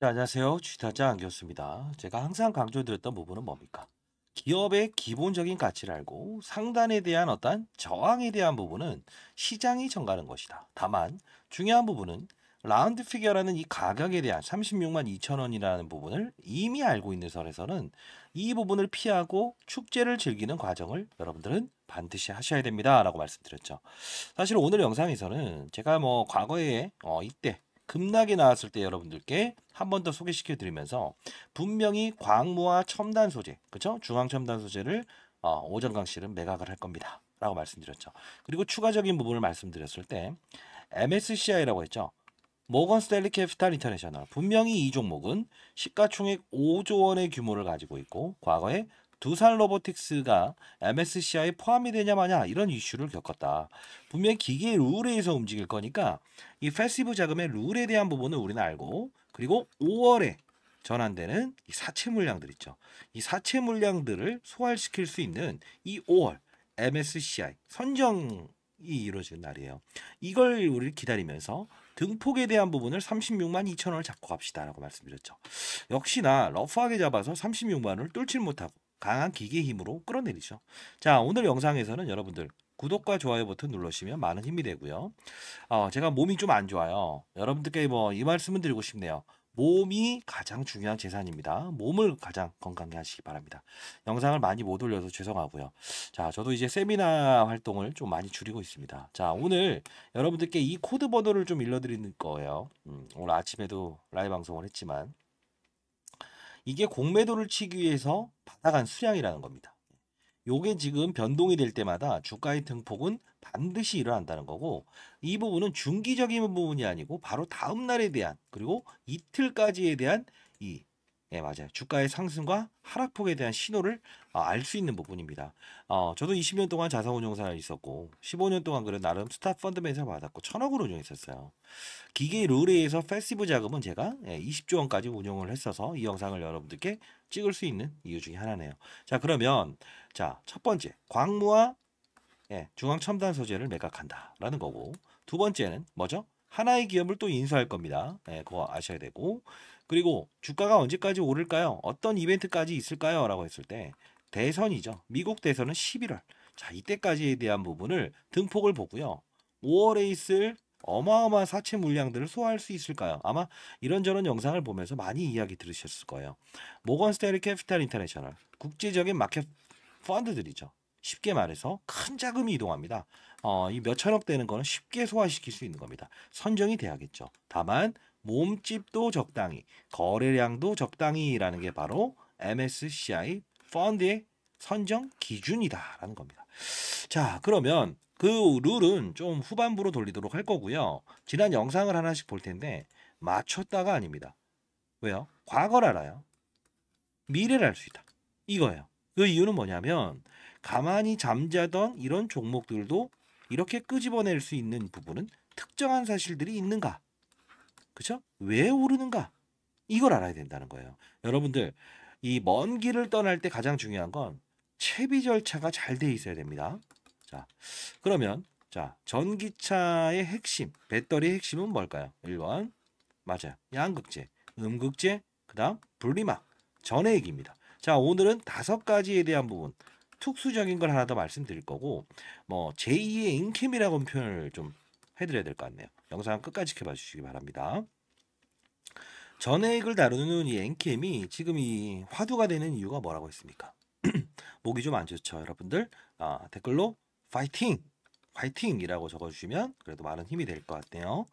네, 안녕하세요. 주식타자 안기였습니다. 제가 항상 강조드렸던 부분은 뭡니까? 기업의 기본적인 가치를 알고 상단에 대한 어떤 저항에 대한 부분은 시장이 정하는 것이다. 다만 중요한 부분은 라운드 피겨라는 이 가격에 대한 36만 2천 원이라는 부분을 이미 알고 있는 선에서는 이 부분을 피하고 축제를 즐기는 과정을 여러분들은 반드시 하셔야 됩니다. 라고 말씀드렸죠. 사실 오늘 영상에서는 제가 과거에 이때 급락이 나왔을 때 여러분들께 한 번 더 소개시켜 드리면서 분명히 광무와 첨단 소재, 그죠? 중앙 첨단 소재를 오정강 씨는 매각을 할 겁니다. 라고 말씀드렸죠. 그리고 추가적인 부분을 말씀드렸을 때 MSCI라고 했죠. 모건 스탠리 캐피탈 인터내셔널. 분명히 이 종목은 시가총액 5조 원의 규모를 가지고 있고 과거에 두산 로보틱스가 MSCI에 포함이 되냐 마냐 이런 이슈를 겪었다. 분명히 기계 룰에 의해서 움직일 거니까 이 패시브 자금의 룰에 대한 부분은 우리는 알고, 그리고 5월에 전환되는 이 사채 물량들 있죠. 이 사채 물량들을 소화시킬 수 있는 이 5월 MSCI 선정이 이루어지는 날이에요. 이걸 우리 기다리면서 등폭에 대한 부분을 36만 2천 원을 잡고 갑시다라고 말씀드렸죠. 역시나 러프하게 잡아서 36만 원을 뚫질 못하고 강한 기계 힘으로 끌어내리죠. 자, 오늘 영상에서는 여러분들 구독과 좋아요 버튼 눌러주시면 많은 힘이 되고요. 제가 몸이 좀 안 좋아요. 여러분들께 이 말씀을 드리고 싶네요. 몸이 가장 중요한 재산입니다. 몸을 가장 건강히 하시기 바랍니다. 영상을 많이 못 올려서 죄송하고요. 자, 저도 이제 세미나 활동을 좀 많이 줄이고 있습니다. 자, 오늘 여러분들께 이 코드 번호를 좀 일러드리는 거예요. 오늘 아침에도 라이브 방송을 했지만 이게 공매도를 치기 위해서 받아간 수량이라는 겁니다. 요게 지금 변동이 될 때마다 주가의 등폭은 반드시 일어난다는 거고, 이 부분은 중기적인 부분이 아니고 바로 다음 날에 대한, 그리고 이틀까지에 대한 이 맞아요. 주가의 상승과 하락폭에 대한 신호를 알 수 있는 부분입니다. 저도 20년 동안 자산운용사에 있었고 15년 동안 그래 나름 스탑 펀드맨에서 받았고 1,000억을 운용했었어요. 기계 룰에 의해서 패시브 자금은 제가 20조 원까지 운용을 했어서 이 영상을 여러분들께 찍을 수 있는 이유 중에 하나네요. 자, 그러면 자, 첫 번째 광무와 중앙 첨단 소재를 매각한다라는 거고, 두 번째는 뭐죠? 하나의 기업을 또 인수할 겁니다. 그거 아셔야 되고, 그리고 주가가 언제까지 오를까요? 어떤 이벤트까지 있을까요? 라고 했을 때 대선이죠. 미국 대선은 11월. 자, 이때까지에 대한 부분을 등폭을 보고요. 5월에 있을 어마어마한 사채 물량들을 소화할 수 있을까요? 아마 이런저런 영상을 보면서 많이 이야기 들으셨을 거예요. 모건 스탠리 캐피탈 인터내셔널 국제적인 마켓 펀드들이죠. 쉽게 말해서 큰 자금이 이동합니다. 이 몇천억 되는 거는 쉽게 소화시킬 수 있는 겁니다. 선정이 돼야겠죠. 다만 몸집도 적당히, 거래량도 적당히라는 게 바로 MSCI 펀드의 선정 기준이다라는 겁니다. 자, 그러면 그 룰은 좀 후반부로 돌리도록 할 거고요. 지난 영상을 하나씩 볼 텐데 맞췄다가 아닙니다. 왜요? 과거를 알아요. 미래를 알 수 있다. 이거예요. 그 이유는 뭐냐면 가만히 잠자던 이런 종목들도 이렇게 끄집어낼 수 있는 부분은 특정한 사실들이 있는가? 그쵸? 왜 오르는가? 이걸 알아야 된다는 거예요. 여러분들, 이 먼 길을 떠날 때 가장 중요한 건 채비 절차가 잘 돼 있어야 됩니다. 자, 그러면 자, 전기차의 핵심, 배터리의 핵심은 뭘까요? 1번 맞아요. 양극재, 음극재, 그다음 분리막, 전해액입니다. 자, 오늘은 5가지에 대한 부분, 특수적인 걸 하나 더 말씀드릴 거고, 제2의 인캠이라고 표현을 좀 해드려야 될 것 같네요. 영상 끝까지 지켜봐 주시기 바랍니다. 전해액을 다루는 이 엔캠이 지금 이 화두가 되는 이유가 뭐라고 했습니까? 목이 좀 안 좋죠, 여러분들. 댓글로 파이팅! 파이팅이라고 적어주시면 그래도 많은 힘이 될 것 같네요.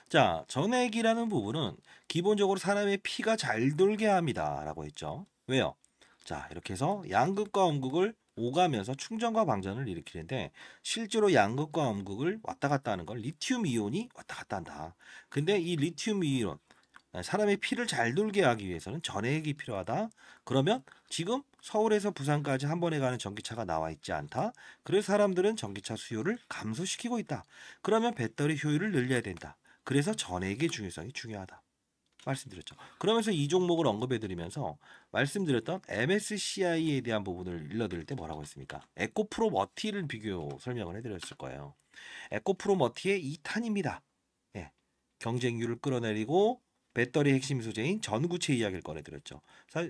자, 전액이라는 부분은 기본적으로 사람의 피가 잘 돌게 합니다. 라고 했죠. 왜요? 자, 이렇게 해서 양극과 음극을 오가면서 충전과 방전을 일으키는데 실제로 양극과 음극을 왔다 갔다 하는 걸 리튬 이온이 왔다 갔다 한다. 근데 이 리튬 이온 사람의 피를 잘 돌게 하기 위해서는 전액이 필요하다. 그러면 지금 서울에서 부산까지 한 번에 가는 전기차가 나와 있지 않다. 그래서 사람들은 전기차 수요를 감소시키고 있다. 그러면 배터리 효율을 늘려야 된다. 그래서 전액의 중요성이 중요하다. 말씀드렸죠. 그러면서 이 종목을 언급해드리면서 말씀드렸던 MSCI에 대한 부분을 일러드릴 때 뭐라고 했습니까? 에코프로 머티를 비교 설명을 해드렸을 거예요. 에코프로 머티의 2탄입니다. 예, 경쟁률을 끌어내리고 배터리 핵심 소재인 전구체 이야기를 꺼내드렸죠.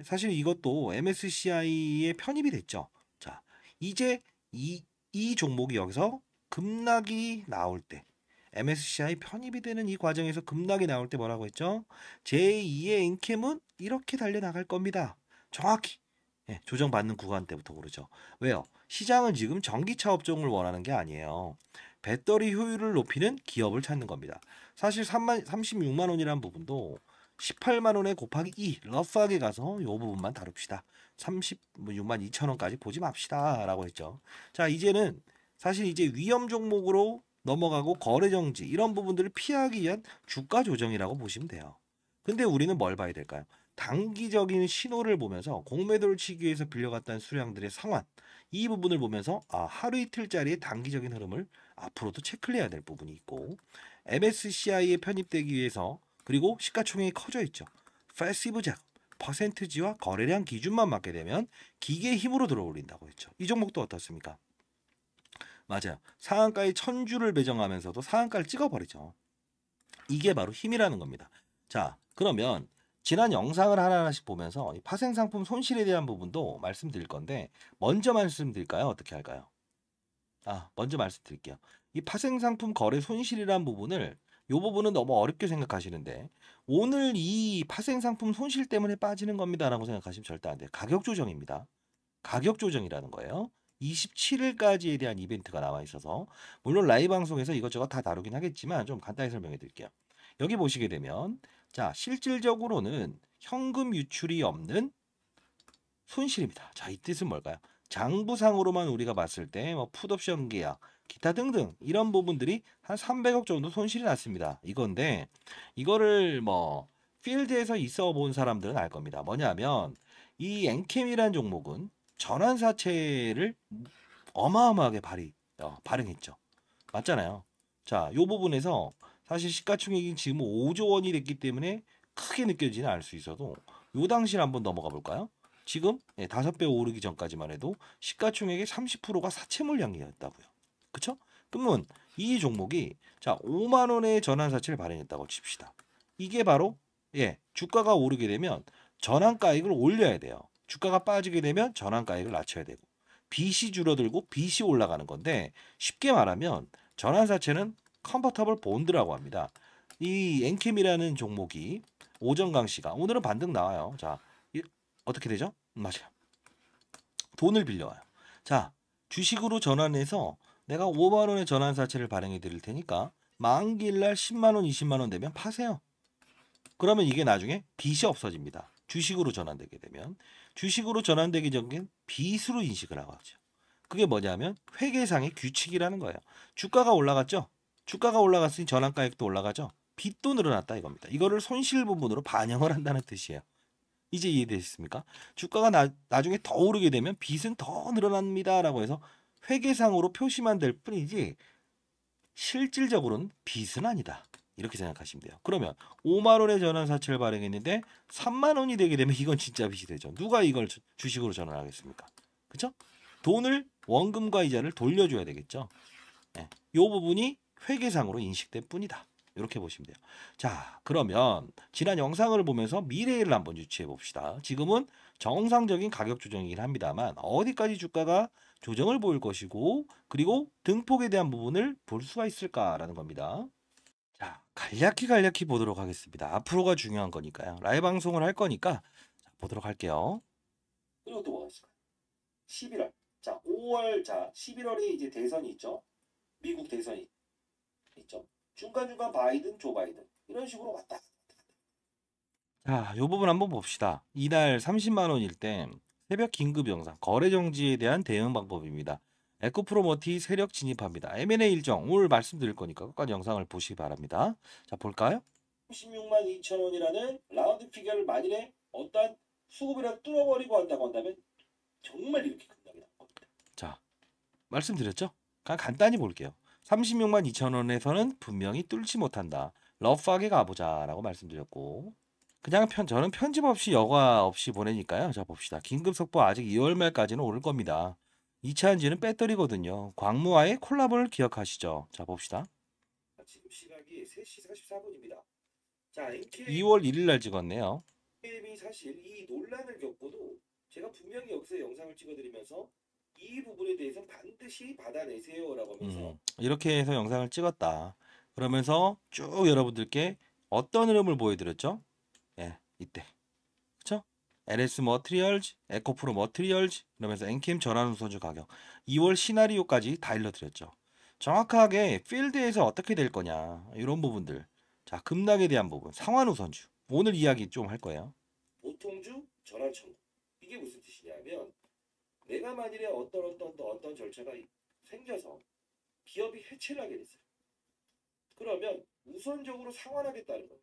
사실 이것도 MSCI에 편입이 됐죠. 자, 이제 이 종목이 여기서 급락이 나올 때 MSCI 편입이 되는 이 과정에서 급락이 나올 때 뭐라고 했죠? 제2의 엔캠은 이렇게 달려나갈 겁니다. 정확히 조정받는 구간 때부터 그러죠. 왜요? 시장은 지금 전기차 업종을 원하는 게 아니에요. 배터리 효율을 높이는 기업을 찾는 겁니다. 사실 36만 원이라는 부분도 18만 원에 곱하기 2 러프하게 가서 이 부분만 다룹시다. 36만 2천 원까지 보지 맙시다 라고 했죠. 자, 이제는 사실 이제 위험 종목으로 넘어가고 거래 정지 이런 부분들을 피하기 위한 주가 조정이라고 보시면 돼요. 근데 우리는 뭘 봐야 될까요? 단기적인 신호를 보면서 공매도를 치기 위해서 빌려갔다는 수량들의 상환 이 부분을 보면서 하루 이틀짜리의 단기적인 흐름을 앞으로도 체크를 해야 될 부분이 있고 MSCI에 편입되기 위해서 그리고 시가총액이 커져 있죠. 패시브 자금, 퍼센트지와 거래량 기준만 맞게 되면 기계의 힘으로 들어올린다고 했죠. 이 종목도 어떻습니까? 맞아요. 상한가에 1000주를 배정하면서도 상한가를 찍어버리죠. 이게 바로 힘이라는 겁니다. 자, 그러면 지난 영상을 하나하나씩 보면서 이 파생상품 손실에 대한 부분도 말씀드릴 건데 먼저 말씀드릴까요? 어떻게 할까요? 먼저 말씀드릴게요. 이 파생상품 거래 손실이란 부분을 이 부분은 너무 어렵게 생각하시는데 오늘 이 파생상품 손실 때문에 빠지는 겁니다라고 생각하시면 절대 안 돼요. 가격 조정입니다. 가격 조정이라는 거예요. 27일까지에 대한 이벤트가 나와 있어서 물론 라이브 방송에서 이것저것 다 다루긴 하겠지만 좀 간단히 설명해 드릴게요. 여기 보시게 되면 자, 실질적으로는 현금 유출이 없는 손실입니다. 자, 이 뜻은 뭘까요? 장부상으로만 우리가 봤을 때 뭐 풋옵션 계약, 기타 등등 이런 부분들이 한 300억 정도 손실이 났습니다. 이건데 이거를 뭐 필드에서 있어 본 사람들은 알 겁니다. 뭐냐면 이 엔캠이라는 종목은 전환사채를 어마어마하게 발행했죠. 맞잖아요. 자, 요 부분에서 사실 시가총액이 지금 5조 원이 됐기 때문에 크게 느껴지는 알 수 있어도 요 당시를 한번 넘어가 볼까요? 지금 5배 오르기 전까지만 해도 시가총액의 30%가 사채 물량이었다고요. 그쵸? 그러면 이 종목이 자 5만 원의 전환사채를 발행했다고 칩시다. 이게 바로 주가가 오르게 되면 전환가액을 올려야 돼요. 주가가 빠지게 되면 전환가액을 낮춰야 되고 빚이 줄어들고 빚이 올라가는 건데 쉽게 말하면 전환사채는 컨버터블 본드라고 합니다. 이 엔캠이라는 종목이 오전 강시가 오늘은 반등 나와요. 자, 어떻게 되죠? 맞아요. 돈을 빌려와요. 자, 주식으로 전환해서 내가 5만 원의 전환사채를 발행해 드릴 테니까 만기일날 10만 원, 20만 원 되면 파세요. 그러면 이게 나중에 빚이 없어집니다. 주식으로 전환되게 되면 주식으로 전환되기 전엔 빚으로 인식을 하고 하죠. 그게 뭐냐면 회계상의 규칙이라는 거예요. 주가가 올라갔죠? 주가가 올라갔으니 전환가액도 올라가죠? 빚도 늘어났다 이겁니다. 이거를 손실 부분으로 반영을 한다는 뜻이에요. 이제 이해되셨습니까? 주가가 나중에 더 오르게 되면 빚은 더 늘어납니다라고 해서 회계상으로 표시만 될 뿐이지 실질적으로는 빚은 아니다. 이렇게 생각하시면 돼요. 그러면 5만 원의 전환사채를 발행했는데 3만 원이 되게 되면 이건 진짜 빚이 되죠. 누가 이걸 주식으로 전환하겠습니까? 그렇죠? 돈을 원금과 이자를 돌려줘야 되겠죠. 이 부분이 회계상으로 인식될 뿐이다. 이렇게 보시면 돼요. 자, 그러면 지난 영상을 보면서 미래를 한번 유추해 봅시다. 지금은 정상적인 가격 조정이긴 합니다만 어디까지 주가가 조정을 보일 것이고 그리고 등폭에 대한 부분을 볼 수가 있을까라는 겁니다. 자, 간략히 보도록 하겠습니다. 앞으로가 중요한 거니까요. 라이브 방송을 할 거니까 보도록 할게요. 그리고 또 뭐가 있을까요? 11월. 자, 5월, 자, 11월에 이제 대선이 있죠. 미국 대선이 있죠. 중간중간 바이든, 조 바이든 이런 식으로 왔다. 자, 요 부분 한번 봅시다. 이날 30만 원일 때 새벽 긴급 영상 거래 정지에 대한 대응 방법입니다. 에코프로머티 세력 진입합니다. M&A 일정 오늘 말씀드릴 거니까 끝까지 영상을 보시기 바랍니다. 자, 볼까요? 36만 2천 원이라는 라운드 피겨를 만일에 어떤 수급이라도 뚫어버리고 한다면 정말 이렇게 급락이 날 겁니다. 자, 말씀드렸죠? 그냥 간단히 볼게요. 36만 2천 원에서는 분명히 뚫지 못한다. 러프하게 가보자라고 말씀드렸고 그냥 저는 편집 없이 여과 없이 보내니까요. 자, 봅시다. 긴급 속보 아직 2월 말까지는 오를 겁니다. 2차 전지는 배터리거든요. 광무와의 콜라보를 기억하시죠? 자, 봅시다. 지금 시각이 3시 44분입니다. 자, 2월 1일 날 찍었네요. NK이 사실 이 논란을 겪고도 제가 분명히 여기서 영상을 찍어드리면서 이 부분에 대해서 반드시 받아내세요라고 하면서 이렇게 해서 영상을 찍었다. 그러면서 쭉 여러분들께 어떤 흐름을 보여드렸죠? 예, 이때. 그쵸? LS 머티리얼즈, 에코프로 머티리얼즈, 이러면서 엔캠 전환 우선주 가격, 2월 시나리오까지 다 일러드렸죠. 정확하게 필드에서 어떻게 될 거냐, 이런 부분들. 자, 급락에 대한 부분, 상환 우선주. 오늘 이야기 좀 할 거예요. 보통주 전환 청구. 이게 무슨 뜻이냐면 내가 만일에 어떤 절차가 생겨서 기업이 해체를 하게 됐어요. 그러면 우선적으로 상환하겠다는 거예요.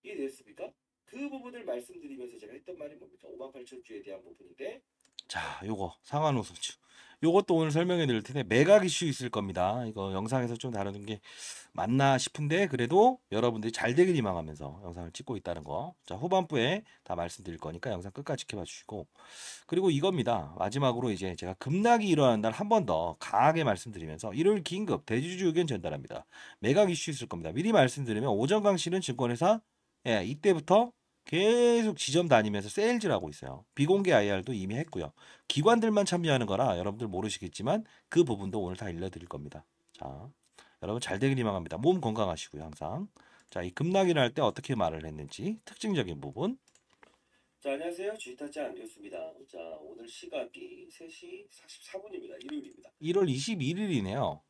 이해됐습니까? 그 부분을 말씀드리면서 제가 했던 말이 뭡니까? 58,000주에 대한 부분인데 자, 요거 상환 우선주. 요것도 오늘 설명해 드릴 텐데 매각 이슈 있을 겁니다. 이거 영상에서 좀 다루는 게 맞나 싶은데 그래도 여러분들이 잘 되길 희망하면서 영상을 찍고 있다는 거. 자, 후반부에 다 말씀드릴 거니까 영상 끝까지 지켜봐 주시고. 그리고 이겁니다. 마지막으로 이제 제가 급락이 일어나는 날 한 번 더 강하게 말씀드리면서 일요일 긴급 대주주 의견 전달합니다. 매각 이슈 있을 겁니다. 미리 말씀드리면 오정강 씨는 증권회사 이때부터 계속 지점 다니면서 세일즈를 하고 있어요. 비공개 IR도 이미 했고요. 기관들만 참여하는 거라 여러분들 모르시겠지만 그 부분도 오늘 다 일러드릴 겁니다. 자, 여러분 잘 되길 희망합니다. 몸 건강하시고요, 항상. 자, 이 급락을 할 때 어떻게 말을 했는지 특징적인 부분. 자, 안녕하세요. 주식타짜 안겼습니다. 자, 오늘 시각이 3시 44분입니다. 일요일입니다. 1월 21일이네요.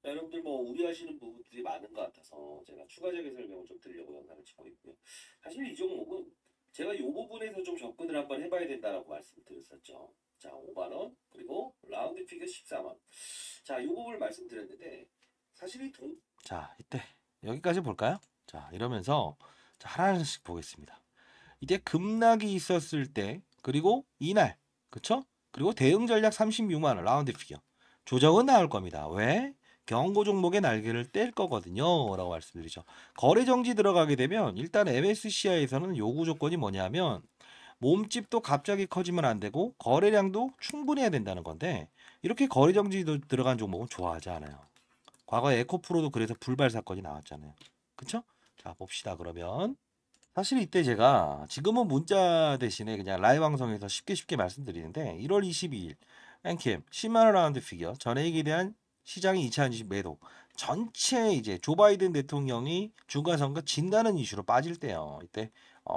여러분들 뭐 우려하시는 부분들이 많은 것 같아서 제가 추가적인 설명을 좀 드리려고 영상을 찍고 있고요. 사실 이 종목은 제가 이 부분에서 좀 접근을 한번 해봐야 된다라고 말씀드렸었죠. 자, 5만 원 그리고 라운드 피겨 14만 원. 자, 이 부분을 말씀드렸는데 사실 자, 이때 여기까지 볼까요? 자, 이러면서 자, 하나씩 보겠습니다. 이때 급락이 있었을 때 그리고 이날 그쵸? 그리고 대응 전략 36만 원 라운드 피겨 조정은 나올 겁니다. 왜? 경고 종목의 날개를 뗄 거거든요 라고 말씀드리죠. 거래 정지 들어가게 되면 일단 MSCI에서는 요구 조건이 뭐냐면 몸집도 갑자기 커지면 안 되고 거래량도 충분해야 된다는 건데 이렇게 거래 정지 들어간 종목은 좋아하지 않아요. 과거에 에코프로도 그래서 불발 사건이 나왔잖아요. 그쵸? 자, 봅시다. 그러면 사실 이때 제가 지금은 문자 대신에 그냥 라이브 방송에서 쉽게 말씀드리는데 1월 22일 엔캠 10만원 라운드 피겨 전액에 대한 시장이 2020 매도 전체 이제 조 바이든 대통령이 중간선거 진다는 이슈로 빠질 때요. 이때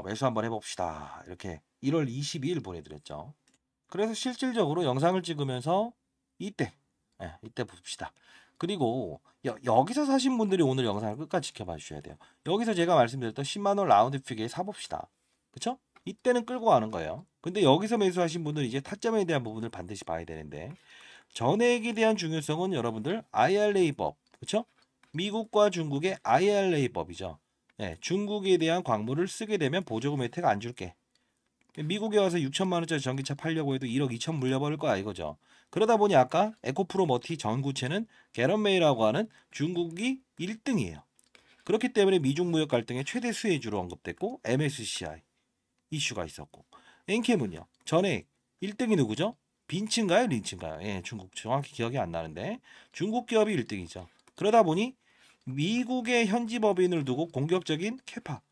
매수 한번 해봅시다. 이렇게 1월 22일 보내드렸죠. 그래서 실질적으로 영상을 찍으면서 이때 봅시다. 그리고 여기서 사신 분들이 오늘 영상을 끝까지 지켜봐 주셔야 돼요. 여기서 제가 말씀드렸던 10만원 라운드 피겨에 사봅시다. 그쵸? 이때는 끌고 가는 거예요. 근데 여기서 매수하신 분들은 이제 타점에 대한 부분을 반드시 봐야 되는데 전액에 대한 중요성은 여러분들 IRA법, 그쵸? 미국과 중국의 IRA법이죠. 네, 중국에 대한 광물을 쓰게 되면 보조금 혜택 안 줄게. 미국에 와서 6천만 원짜리 전기차 팔려고 해도 1억 2천 물려버릴 거야 이거죠. 그러다 보니 아까 에코프로 머티 전구체는 게런메이라고 하는 중국이 1등이에요. 그렇기 때문에 미중 무역 갈등의 최대 수혜주로 언급됐고 MSCI 이슈가 있었고 엔캠은요. 전액 1등이 누구죠? 빈츠인가요? 린츠인가요? 예, 중국 정확히 기억이 안 나는데 중국 기업이 1등이죠. 그러다 보니 미국의 현지 법인을 두고 공격적인 캐파,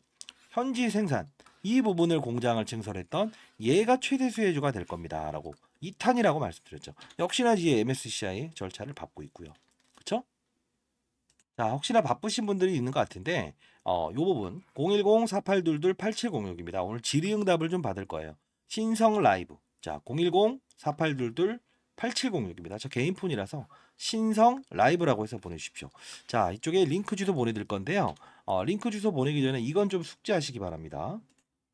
현지 생산 이 부분을 공장을 증설했던 얘가 최대 수혜주가 될 겁니다. 라고 2탄이라고 말씀드렸죠. 역시나 이제 MSCI 절차를 밟고 있고요. 그쵸? 자, 혹시나 바쁘신 분들이 있는 것 같은데 요 부분 010-4822-8706입니다. 오늘 질의응답을 좀 받을 거예요. 신성 라이브. 자, 010-4822-8706입니다. 저 개인 폰이라서 신성 라이브라고 해서 보내주십시오. 자, 이쪽에 링크 주소 보내드릴 건데요. 링크 주소 보내기 전에 이건 좀 숙지하시기 바랍니다.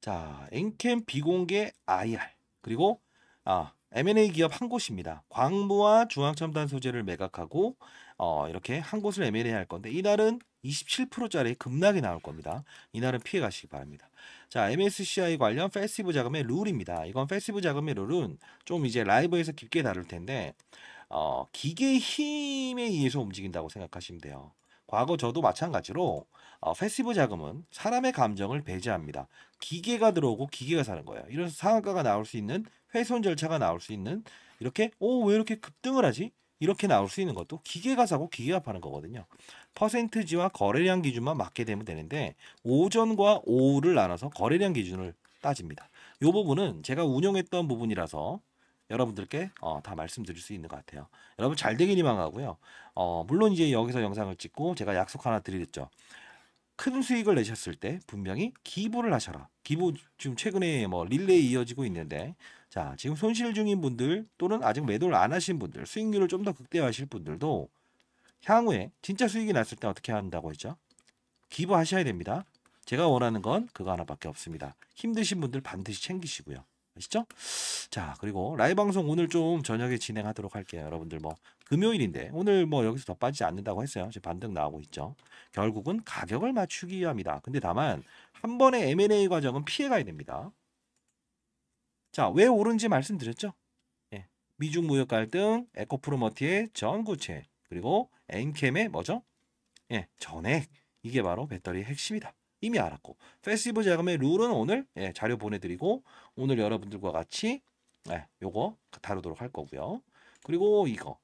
자, 엔캠 비공개 IR 그리고 M&A 기업 한 곳입니다. 광무와 중앙첨단 소재를 매각하고 이렇게 한 곳을 M&A 할 건데 이날은 27%짜리 급락이 나올 겁니다. 이날은 피해 가시기 바랍니다. 자, MSCI 관련 패시브 자금의 룰입니다. 이건 패시브 자금의 룰은 좀 이제 라이브에서 깊게 다룰 텐데 기계의 힘에 의해서 움직인다고 생각하시면 돼요. 과거 저도 마찬가지로 패시브 자금은 사람의 감정을 배제합니다. 기계가 들어오고 기계가 사는 거예요. 이래서 상한가가 나올 수 있는 훼손 절차가 나올 수 있는 이렇게 왜 이렇게 급등을 하지? 이렇게 나올 수 있는 것도 기계가 사고 기계가 파는 거거든요. 퍼센트지와 거래량 기준만 맞게 되면 되는데 오전과 오후를 나눠서 거래량 기준을 따집니다. 이 부분은 제가 운영했던 부분이라서 여러분들께 다 말씀드릴 수 있는 것 같아요. 여러분 잘 되길 희망하고요. 물론 이제 여기서 영상을 찍고 제가 약속 하나 드리겠죠. 큰 수익을 내셨을 때 분명히 기부를 하셔라. 기부 지금 최근에 뭐 릴레이 이어지고 있는데 자 지금 손실 중인 분들 또는 아직 매도를 안 하신 분들 수익률을 좀 더 극대화하실 분들도 향후에 진짜 수익이 났을 때 어떻게 한다고 했죠? 기부하셔야 됩니다. 제가 원하는 건 그거 하나밖에 없습니다. 힘드신 분들 반드시 챙기시고요. 아시죠? 자, 그리고 라이브 방송 오늘 좀 저녁에 진행하도록 할게요. 여러분들 뭐 금요일인데 오늘 뭐 여기서 더 빠지지 않는다고 했어요. 지금 반등 나오고 있죠. 결국은 가격을 맞추기 위함이다. 근데 다만 한 번의 M&A 과정은 피해가야 됩니다. 자, 왜 오른지 말씀드렸죠? 예. 미중 무역 갈등, 에코프로머티의 전구체, 그리고 엔캠의 뭐죠? 예, 전액. 이게 바로 배터리의 핵심이다. 이미 알았고 패시브 자금의 룰은 오늘 자료 보내드리고 오늘 여러분들과 같이 요거 다루도록 할 거고요. 그리고 이거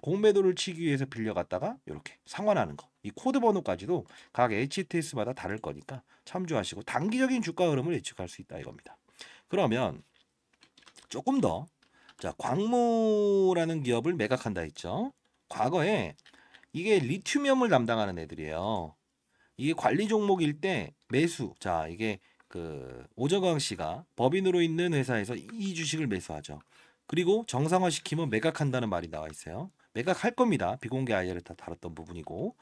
공매도를 치기 위해서 빌려갔다가 이렇게 상환하는 거. 이 코드 번호까지도 각 HTS마다 다를 거니까 참조하시고 단기적인 주가 흐름을 예측할 수 있다 이겁니다. 그러면 조금 더 자, 광무라는 기업을 매각한다 했죠. 과거에 이게 리튬이엄을 담당하는 애들이에요. 이게 관리 종목일 때 매수. 자, 이게 그 오정광 씨가 법인으로 있는 회사에서 이 주식을 매수하죠. 그리고 정상화시키면 매각한다는 말이 나와 있어요. 매각할 겁니다. 비공개 아이를 다 다뤘던 부분이고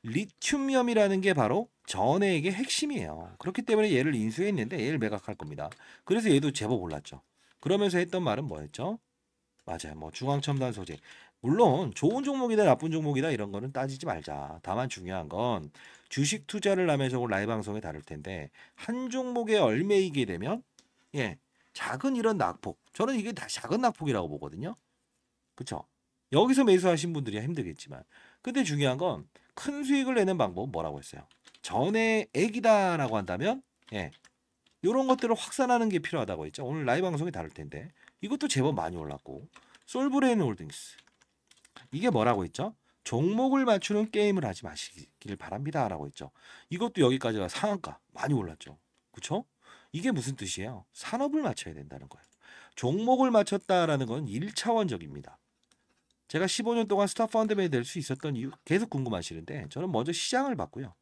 리튬이엄이라는 게 바로 전해액의 핵심이에요. 그렇기 때문에 얘를 인수했는데 얘를 매각할 겁니다. 그래서 얘도 제법 올랐죠. 그러면서 했던 말은 뭐였죠? 맞아요. 뭐 중앙첨단 소재. 물론 좋은 종목이다 나쁜 종목이다 이런 거는 따지지 말자. 다만 중요한 건 주식 투자를 하면서 오늘 라이브 방송에 다룰 텐데 한 종목에 얽매이게 되면 작은 이런 낙폭. 저는 이게 다 작은 낙폭이라고 보거든요. 그렇죠? 여기서 매수하신 분들이 힘들겠지만 근데 중요한 건 큰 수익을 내는 방법은 뭐라고 했어요? 전액이다라고 한다면 이런 것들을 확산하는 게 필요하다고 했죠. 오늘 라이브 방송에 다룰 텐데 이것도 제법 많이 올랐고 솔브레인 홀딩스 이게 뭐라고 했죠? 종목을 맞추는 게임을 하지 마시길 바랍니다 라고 했죠. 이것도 여기까지가 상한가 많이 올랐죠. 그쵸? 이게 무슨 뜻이에요? 산업을 맞춰야 된다는 거예요. 종목을 맞췄다라는 건 1차원적입니다. 제가 15년 동안 스타 펀드맨이 될 수 있었던 이유 계속 궁금하시는데 저는 먼저 시장을 봤고요.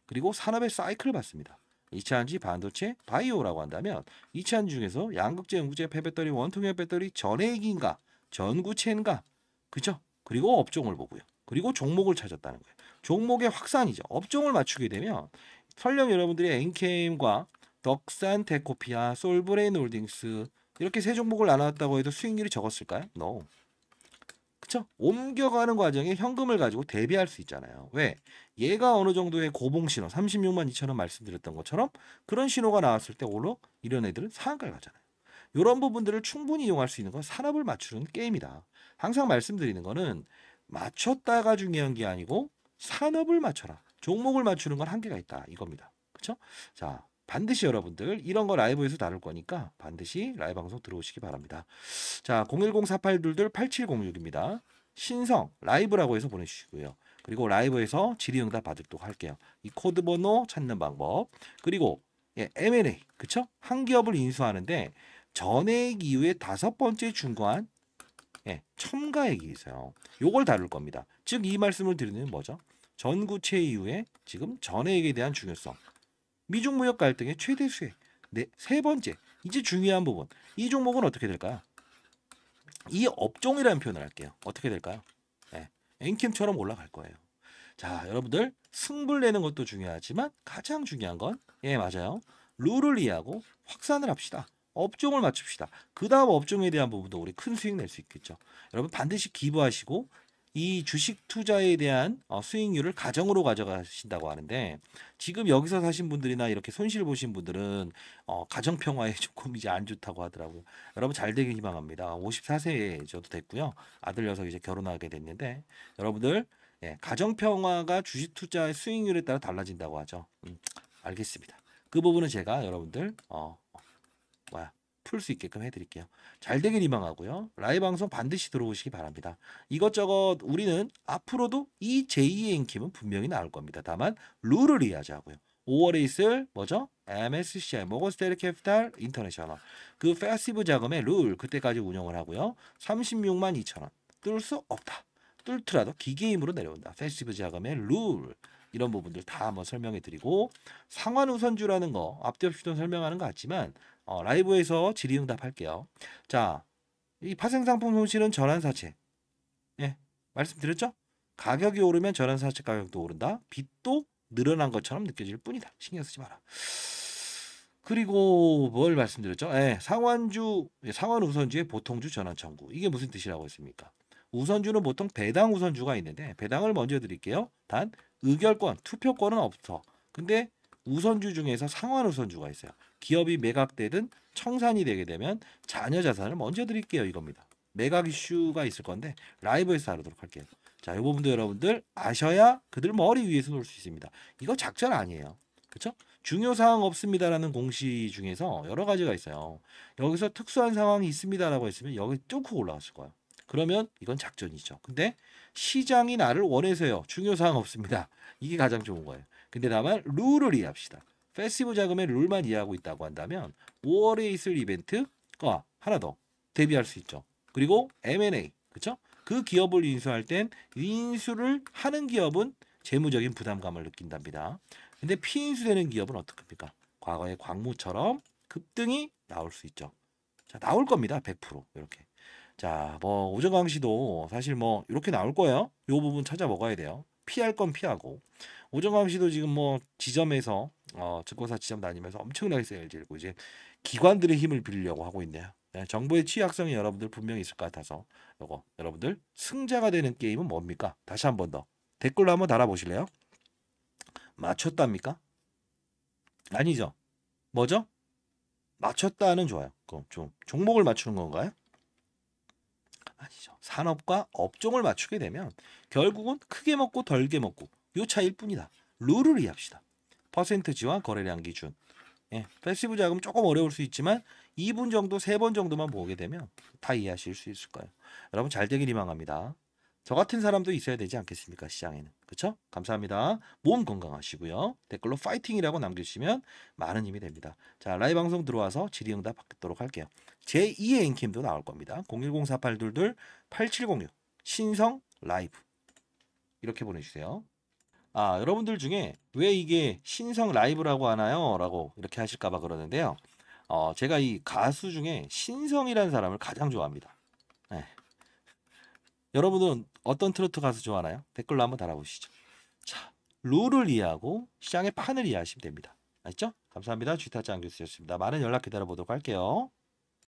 그리고 산업의 사이클을 봤습니다. 2차전지, 반도체, 바이오라고 한다면 2차전지 중에서 양극재, 영극재, 폐배터리, 원통형 배터리, 전해액인가, 전구체인가, 그죠? 그리고 업종을 보고요. 그리고 종목을 찾았다는 거예요. 종목의 확산이죠. 업종을 맞추게 되면 설령 여러분들이 엔케임과 덕산, 테코피아, 솔브레인 홀딩스 이렇게 세 종목을 나눴다고 해도 수익률이 적었을까요? No. 그쵸? 옮겨가는 과정에 현금을 가지고 대비할 수 있잖아요. 왜? 얘가 어느 정도의 고봉 신호, 36만 2천 원 말씀드렸던 것처럼 그런 신호가 나왔을 때 오로 이런 애들은 상한가를 가잖아요. 이런 부분들을 충분히 이용할 수 있는 건 산업을 맞추는 게임이다. 항상 말씀드리는 거는 맞췄다가 중요한 게 아니고 산업을 맞춰라. 종목을 맞추는 건 한계가 있다. 이겁니다. 그쵸? 자, 반드시 여러분들 이런 거 라이브에서 다룰 거니까 반드시 라이브 방송 들어오시기 바랍니다. 자, 010-4822-8706입니다. 신성 라이브라고 해서 보내주시고요. 그리고 라이브에서 질의응답 받도록 할게요. 이 코드 번호 찾는 방법. 그리고 M&A 그쵸? 한 기업을 인수하는데 전액 이후에 5번째 중간 첨가액이 있어요. 요걸 다룰 겁니다. 즉 이 말씀을 드리는 뭐죠? 전구체 이후에 지금 전액에 대한 중요성. 미중 무역 갈등의 최대 수혜. 네, 세 번째. 이제 중요한 부분. 이 종목은 어떻게 될까요? 이 업종이라는 표현을 할게요. 어떻게 될까요? 엔캠처럼 올라갈 거예요. 자, 여러분들 승부를 내는 것도 중요하지만 가장 중요한 건 맞아요. 룰을 이해하고 확산을 합시다. 업종을 맞춥시다. 그 다음 업종에 대한 부분도 우리 큰 수익 낼 수 있겠죠. 여러분 반드시 기부하시고 이 주식 투자에 대한 수익률을 가정으로 가져가신다고 하는데 지금 여기서 사신 분들이나 이렇게 손실 보신 분들은 가정 평화에 조금 이제 안 좋다고 하더라고요. 여러분 잘 되길 희망합니다. 54세에 저도 됐고요. 아들 녀석 이제 결혼하게 됐는데 여러분들 가정 평화가 주식 투자의 수익률에 따라 달라진다고 하죠. 알겠습니다. 그 부분은 제가 여러분들 풀 수 있게끔 해드릴게요. 잘 되길 희망하고요. 라이브 방송 반드시 들어오시기 바랍니다. 이것저것 우리는 앞으로도 이 제2의 앵킴은 분명히 나올 겁니다. 다만 룰을 이해하자고요. 5월에 있을 뭐죠? MSCI 모건스탠리 캐피탈 인터내셔널 그 패시브 자금의 룰 그때까지 운영을 하고요. 36만 2천 원 뚫을 수 없다. 뚫더라도 기계임으로 내려온다. 패시브 자금의 룰 이런 부분들 다 한번 설명해 드리고 상환 우선주라는 거 앞뒤 없이 좀 설명하는 것 같지만 라이브에서 질의응답 할게요. 자, 이 파생상품 손실은 전환사채. 예, 말씀드렸죠? 가격이 오르면 전환사채 가격도 오른다. 빚도 늘어난 것처럼 느껴질 뿐이다. 신경 쓰지 마라. 그리고 뭘 말씀드렸죠? 예, 상환 우선주의 보통주 전환 청구. 이게 무슨 뜻이라고 했습니까? 우선주는 보통 배당 우선주가 있는데 배당을 먼저 드릴게요. 단 의결권, 투표권은 없어. 근데 우선주 중에서 상환 우선주가 있어요. 기업이 매각되든 청산이 되게 되면 자녀 자산을 먼저 드릴게요. 이겁니다. 매각 이슈가 있을 건데 라이브에서 다루도록 할게요. 자, 이 부분도 여러분들 아셔야 그들 머리 위에서 놀 수 있습니다. 이거 작전 아니에요. 그렇죠? 중요 사항 없습니다라는 공시 중에서 여러 가지가 있어요. 여기서 특수한 상황이 있습니다라고 했으면 여기 뚫고 올라갔을 거예요. 그러면 이건 작전이죠. 근데 시장이 나를 원해서요. 중요 사항 없습니다. 이게 가장 좋은 거예요. 근데 다만 룰을 이해합시다. 패시브 자금의 룰만 이해하고 있다고 한다면 5월에 있을 이벤트가 하나 더 대비할 수 있죠. 그리고 M&A, 그렇죠? 그 기업을 인수할 땐 인수를 하는 기업은 재무적인 부담감을 느낀답니다. 근데 피인수되는 기업은 어떻습니까? 과거의 광무처럼 급등이 나올 수 있죠. 자, 나올 겁니다. 100% 이렇게. 자, 뭐 오정광 씨도 사실 뭐 이렇게 나올 거예요. 요 부분 찾아 먹어야 돼요. 피할 건 피하고. 오정광 씨도 지금 뭐 지점에서 증권사 지점 다니면서 엄청나게 세일 지르고 이제 기관들의 힘을 빌리려고 하고 있네요. 네, 정보의 취약성이 여러분들 분명히 있을 것 같아서 요거 여러분들 승자가 되는 게임은 뭡니까? 다시 한 번 더 댓글로 한번 달아보실래요? 맞췄답니까? 아니죠. 뭐죠? 맞췄다는 좋아요. 그럼 좀 종목을 맞추는 건가요? 아니죠. 산업과 업종을 맞추게 되면 결국은 크게 먹고 덜게 먹고 요 차이일 뿐이다. 룰을 이해합시다. 퍼센트지와 거래량 기준. 예, 패시브 자금 조금 어려울 수 있지만 2분 정도, 3번 정도만 보게 되면 다 이해하실 수 있을 거예요. 여러분 잘 되길 희망합니다. 저 같은 사람도 있어야 되지 않겠습니까? 시장에는. 그렇죠? 감사합니다. 몸 건강하시고요. 댓글로 파이팅이라고 남겨주시면 많은 힘이 됩니다. 자, 라이브 방송 들어와서 질의응답 받도록 할게요. 제2의 앵킴도 나올 겁니다. 010-4822-8706 신성 라이브 이렇게 보내주세요. 아, 여러분들 중에 왜 이게 신성 라이브라고 하나요? 라고 이렇게 하실까봐 그러는데요. 제가 이 가수 중에 신성이라는 사람을 가장 좋아합니다. 네. 여러분은 어떤 트로트 가수 좋아하나요? 댓글로 한번 달아보시죠. 자, 룰을 이해하고 시장의 판을 이해하시면 됩니다. 알죠? 감사합니다. 쥐타짱 교수였습니다. 많은 연락 기다려보도록 할게요.